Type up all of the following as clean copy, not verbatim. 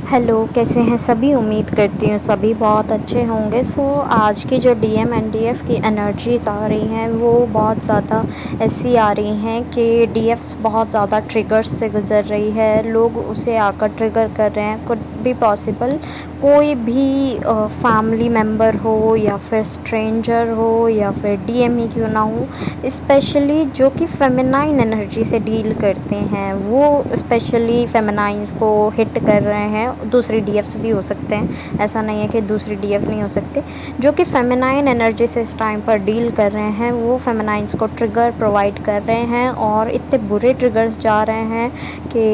Hello, कैसे हैं सभी? उम्मीद करती हूँ सभी बहुत अच्छे होंगे। आज की जो डीएम एनडीएफ की एनर्जीज़ आ रही हैं वो बहुत ज़्यादा ऐसी आ रही हैं कि डीएफ्स बहुत ज़्यादा ट्रिगर्स से गुज़र रही है। लोग उसे आकर ट्रिगर कर रहे हैं। कुड बी पॉसिबल कोई भी फैमिली मेम्बर हो या फिर स्ट्रेंजर हो या फिर डीएम ही क्यों ना हो, स्पेशली जो कि फेमिनाइन एनर्जी से डील करते हैं, वो स्पेशली फेमिनाइंस को हिट कर रहे हैं। दूसरी डीएफ्स भी हो सकते हैं, ऐसा नहीं है कि दूसरी डीएफ नहीं हो सकते। जो कि फेमिनाइन एनर्जी से इस टाइम पर डील कर रहे हैं, वो फेमिनाइंस को ट्रिगर प्रोवाइड कर रहे हैं और इतने बुरे ट्रिगर्स जा रहे हैं कि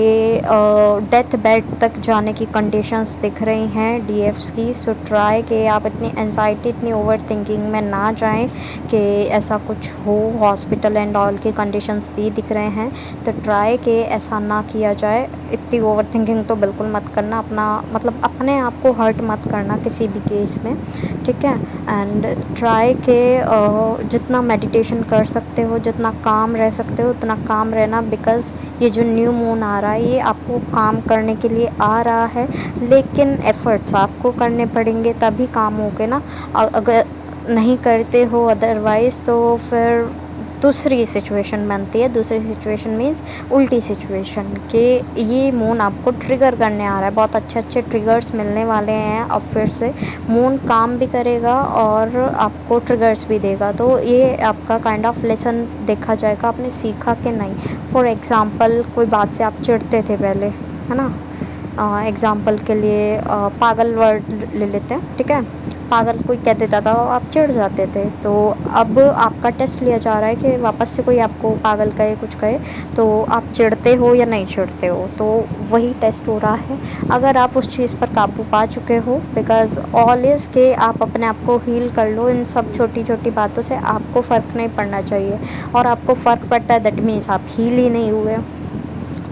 डेथ बेड तक जाने की कंडीशंस दिख रही हैं डीएफ्स की। सो ट्राई कि आप इतनी एनजाइटी, इतनी ओवर थिंकिंग में ना जाएं कि ऐसा कुछ हो। हॉस्पिटल एंड ऑल की कंडीशंस भी दिख रहे हैं, तो ट्राई कि ऐसा ना किया जाए। इतनी ओवर थिंकिंग तो बिल्कुल मत करना। अपना मतलब अपने आप को हर्ट मत करना किसी भी केस में, ठीक है। एंड ट्राई के जितना मेडिटेशन कर सकते हो, जितना काम रह सकते हो उतना काम रहना। बिकॉज़ ये जो न्यू मून आ रहा है ये आपको काम करने के लिए आ रहा है, लेकिन एफ़र्ट्स आपको करने पड़ेंगे तभी काम होगे ना। अगर नहीं करते हो अदरवाइज़ तो फिर दूसरी सिचुएशन बनती है। दूसरी सिचुएशन मीन्स उल्टी सिचुएशन कि ये मून आपको ट्रिगर करने आ रहा है। बहुत अच्छे अच्छे ट्रिगर्स मिलने वाले हैं। अब फिर से मून काम भी करेगा और आपको ट्रिगर्स भी देगा, तो ये आपका काइंड ऑफ लेसन देखा जाएगा आपने सीखा कि नहीं। फॉर एग्ज़ाम्पल कोई बात से आप चिढ़ते थे पहले, है ना। एग्ज़ाम्पल के लिए पागल वर्ड ले लेते हैं, ठीक है। पागल कोई कह देता था, आप चिढ़ जाते थे। तो अब आपका टेस्ट लिया जा रहा है कि वापस से कोई आपको पागल कहे, कुछ कहे, तो आप चिढ़ते हो या नहीं चिढ़ते हो। तो वही टेस्ट हो रहा है। अगर आप उस चीज़ पर काबू पा चुके हो, बिकॉज़ ऑल इज़ के आप अपने आप को हील कर लो। इन सब छोटी छोटी बातों से आपको फ़र्क नहीं पड़ना चाहिए, और आपको फ़र्क पड़ता है दैट मीन्स आप हील ही नहीं हुए।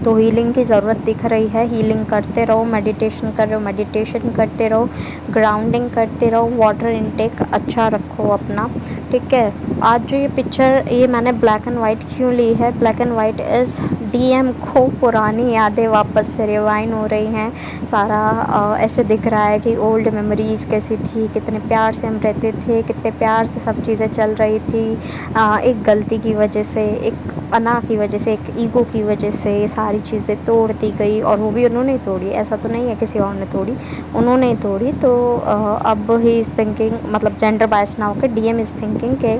तो हीलिंग की ज़रूरत दिख रही है। हीलिंग करते रहो, मेडिटेशन कर रहे हो मेडिटेशन करते रहो, ग्राउंडिंग करते रहो, वाटर इनटेक अच्छा रखो अपना, ठीक है। आज जो ये पिक्चर ये मैंने ब्लैक एंड वाइट क्यों ली है? Black and white is DM को पुरानी यादें वापस से रिवाइन हो रही हैं। सारा ऐसे दिख रहा है कि ओल्ड मेमोरीज़ कैसी थी, कितने प्यार से हम रहते थे, कितने प्यार से सब चीज़ें चल रही थी। एक गलती की वजह से, एक अना की वजह से, एक ईगो की वजह से ये सारी चीज़ें तोड़ दी गई, और वो भी उन्होंने ही तोड़ी, ऐसा तो नहीं है किसी और ने तोड़ी, उन्होंने ही तोड़ी। तो अब ही इज़ थिंकिंग, मतलब जेंडर बायस ना होकर डीएम इज़ थिंकिंग के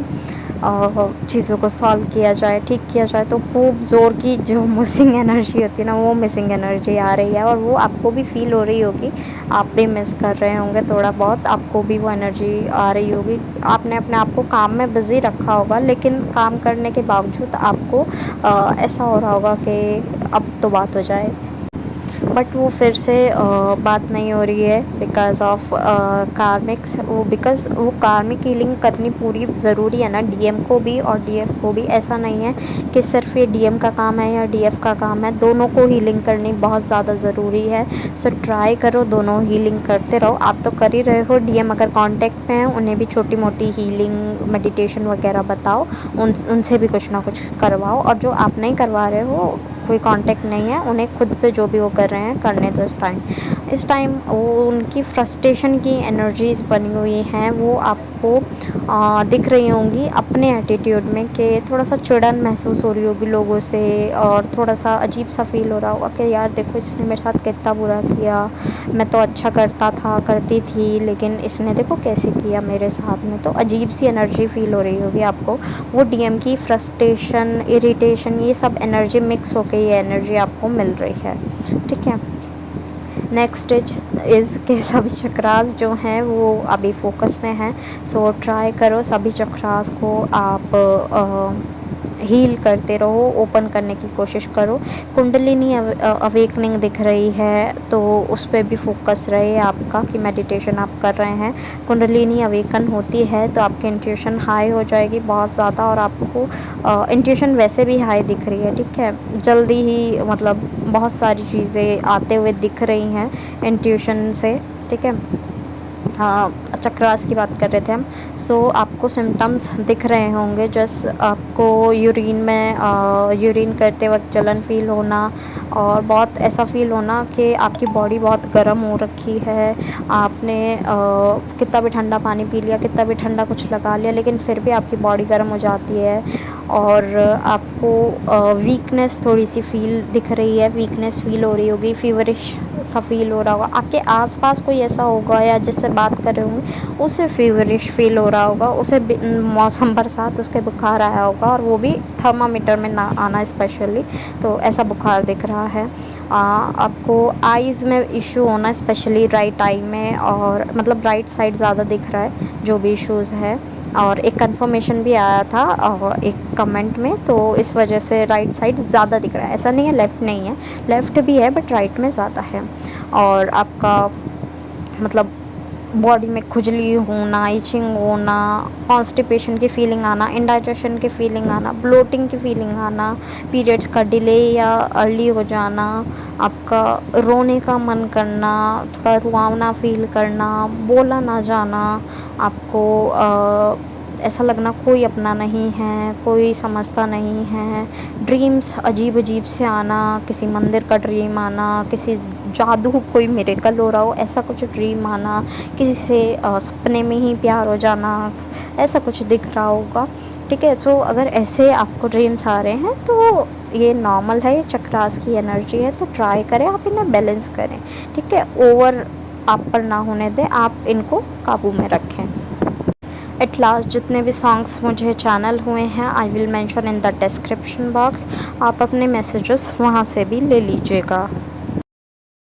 चीज़ों को सॉल्व किया जाए, ठीक किया जाए। तो खूब ज़ोर की जो मिसिंग एनर्जी होती है ना, वो मिसिंग एनर्जी आ रही है, और वो आपको भी फील हो रही होगी। आप भी मिस कर रहे होंगे थोड़ा बहुत, आपको भी वो एनर्जी आ रही होगी। आपने अपने आप को काम में बिज़ी रखा होगा, लेकिन काम करने के बावजूद आपको ऐसा हो रहा होगा कि अब तो बात हो जाए, बट वो फिर से बात नहीं हो रही है बिकॉज़ ऑफ कार्मिक्स। वो बिकॉज़ वो कार्मिक हीलिंग करनी पूरी ज़रूरी है ना, डीएम को भी और डीएफ को भी। ऐसा नहीं है कि सिर्फ ये डीएम का काम है या डीएफ का काम है, दोनों को हीलिंग करनी बहुत ज़्यादा ज़रूरी है। सो ट्राई करो, दोनों हीलिंग करते रहो। आप तो कर ही रहे हो। डीएम अगर कांटेक्ट में हैं उन्हें भी छोटी मोटी हीलिंग मेडिटेशन वगैरह बताओ, उनसे भी कुछ ना कुछ करवाओ। और जो आप नहीं करवा रहे हो, कोई कांटेक्ट नहीं है, उन्हें खुद से जो भी वो कर रहे हैं करने दो। इस टाइम वो उनकी फ्रस्ट्रेशन की एनर्जीज़ बनी हुई हैं, वो आपको दिख रही होंगी अपने एटीट्यूड में, कि थोड़ा सा चिड़न महसूस हो रही होगी लोगों से, और थोड़ा सा अजीब सा फील हो रहा होगा कि यार देखो इसने मेरे साथ कितना बुरा किया, मैं तो अच्छा करता था, करती थी, लेकिन इसने देखो कैसे किया मेरे साथ में। तो अजीब सी एनर्जी फील हो रही होगी आपको। वो डीएम की फ्रस्ट्रेशन, इरिटेशन, ये सब एनर्जी मिक्स होकर ये एनर्जी आपको मिल रही है, ठीक है। नेक्स्ट इज़ के सभी चक्रास जो हैं वो अभी फोकस में हैं। सो ट्राई करो सभी चक्रास को आप हील करते रहो, ओपन करने की कोशिश करो। कुंडलिनी अवेकनिंग दिख रही है, तो उस पर भी फोकस रहे आपका कि मेडिटेशन आप कर रहे हैं। कुंडलिनी अवेकन होती है तो आपकी इंट्यूशन हाई हो जाएगी बहुत ज़्यादा, और आपको इंट्यूशन वैसे भी हाई दिख रही है, ठीक है। जल्दी ही मतलब बहुत सारी चीज़ें आते हुए दिख रही हैं इंट्यूशन से, ठीक है। हाँ, चक्रास की बात कर रहे थे हम। सो आपको सिम्टम्स दिख रहे होंगे, जैसे आपको यूरिन में यूरिन करते वक्त जलन फ़ील होना, और बहुत ऐसा फ़ील होना कि आपकी बॉडी बहुत गर्म हो रखी है। आपने कितना भी ठंडा पानी पी लिया, कितना भी ठंडा कुछ लगा लिया, लेकिन फिर भी आपकी बॉडी गर्म हो जाती है। और आपको वीकनेस थोड़ी सी फील दिख रही है, वीकनेस फील हो रही होगी, फीवरिश सा फील हो रहा होगा। आपके आसपास कोई ऐसा होगा या जिससे बात कर रहे होंगे उसे फीवरिश फील हो रहा होगा, उसे मौसम बरसात उसके बुखार आया होगा, और वो भी थर्मामीटर में ना आना स्पेशली, तो ऐसा बुखार दिख रहा है। आपको आइज़ में इशू होना, स्पेशली राइट आई में, और मतलब राइट साइड ज़्यादा दिख रहा है जो भी इश्यूज़ है। और एक कंफर्मेशन भी आया था एक कमेंट में, तो इस वजह से राइट साइड ज़्यादा दिख रहा है। ऐसा नहीं है लेफ़्ट नहीं है, लेफ़्ट भी है बट राइट में ज़्यादा है। और आपका मतलब बॉडी में खुजली होना, इचिंग होना, कॉन्स्टिपेशन की फीलिंग आना, इंडाइजेशन की फीलिंग आना, ब्लोटिंग की फीलिंग आना, पीरियड्स का डिले या अर्ली हो जाना, आपका रोने का मन करना, थोड़ा रुआवना फील करना, बोला ना जाना, आपको ऐसा लगना कोई अपना नहीं है, कोई समझता नहीं है, ड्रीम्स अजीब अजीब से आना, किसी मंदिर का ड्रीम आना, किसी जादू कोई मिरेकल हो रहा हो ऐसा कुछ ड्रीम आना, किसी से सपने में ही प्यार हो जाना, ऐसा कुछ दिख रहा होगा। ठीक है, तो अगर ऐसे आपको ड्रीम्स आ रहे हैं तो ये नॉर्मल है, ये चक्रास की एनर्जी है, तो ट्राई करें आप इन्हें बैलेंस करें। ठीक है, ओवर आप पर ना होने दें, आप इनको काबू में रखें। एट लास्ट जितने भी सॉन्ग्स मुझे चैनल हुए हैं I will mention in the description box, आप अपने मैसेजेस वहाँ से भी ले लीजिएगा।